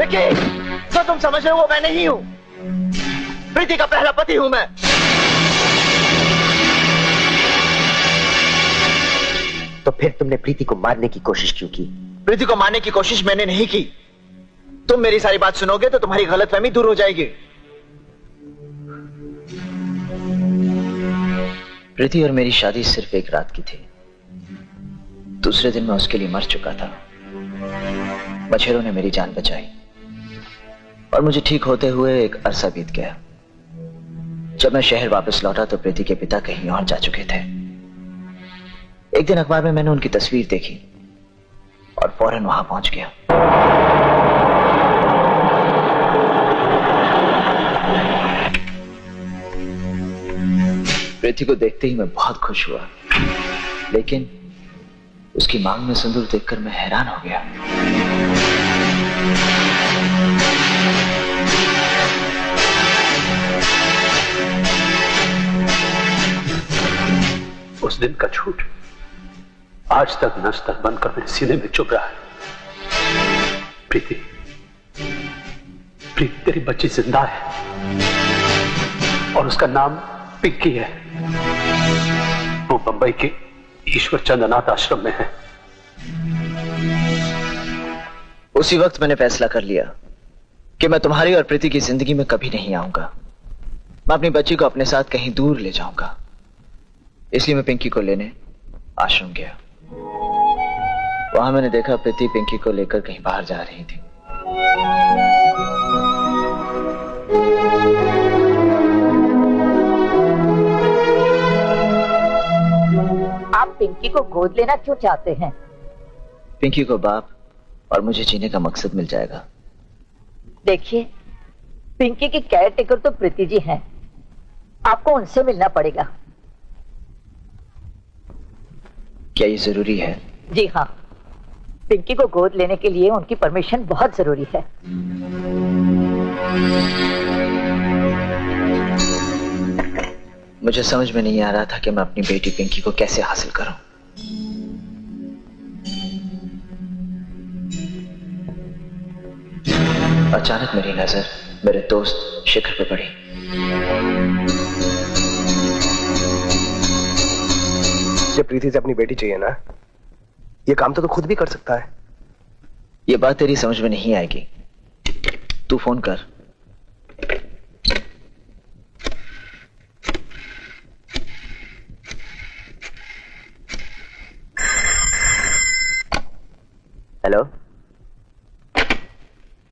विक्की, जो तुम समझ रहे हो वो मैं नहीं हूं। प्रीति का पहला पति हूं मैं। तो फिर तुमने प्रीति को मारने की कोशिश क्यों की? प्रीति को मारने की कोशिश मैंने नहीं की। तुम मेरी सारी बात सुनोगे तो तुम्हारी गलतफहमी दूर हो जाएगी। प्रीति और मेरी शादी सिर्फ एक रात की थी। दूसरे दिन मैं उसके लिए मर चुका था। मच्छरों ने मेरी जान बचाई और मुझे ठीक होते हुए एक अरसा बीत गया। जब मैं शहर वापस लौटा तो प्रीति के पिता कहीं और जा चुके थे। एक दिन अखबार में मैंने उनकी तस्वीर देखी और फौरन वहां पहुंच गया। प्रीति को देखते ही मैं बहुत खुश हुआ, लेकिन उसकी मांग में सिंदूर देखकर मैं हैरान हो गया। उस दिन का झूठ आज तक नस्तर बनकर मेरे सीने में चुभ रहा है। प्रीति, प्रीति तेरी बच्ची जिंदा है और उसका नाम पिंकी है। वो बंबई के ईश्वर चंद अनाथ आश्रम में है। उसी वक्त मैंने फैसला कर लिया कि मैं तुम्हारी और प्रीति की जिंदगी में कभी नहीं आऊंगा। मैं अपनी बच्ची को अपने साथ कहीं दूर ले जाऊंगा। इसलिए मैं पिंकी को लेने आश्रम गया। वहां मैंने देखा प्रीति पिंकी को लेकर कहीं बाहर जा रही थी। आप पिंकी को गोद लेना क्यों चाहते हैं? पिंकी को बाप और मुझे जीने का मकसद मिल जाएगा। देखिए, पिंकी की केयर टेकर तो प्रीति जी हैं। आपको उनसे मिलना पड़ेगा। क्या ये जरूरी है? जी हाँ, पिंकी को गोद लेने के लिए उनकी परमिशन बहुत जरूरी है। मुझे समझ में नहीं आ रहा था कि मैं अपनी बेटी पिंकी को कैसे हासिल करूं। अचानक मेरी नजर मेरे दोस्त शिखर पे पड़ी। जब प्रीति से अपनी बेटी चाहिए ना, ये काम तो खुद भी कर सकता है। ये बात तेरी समझ में नहीं आएगी। तू फोन कर। हेलो।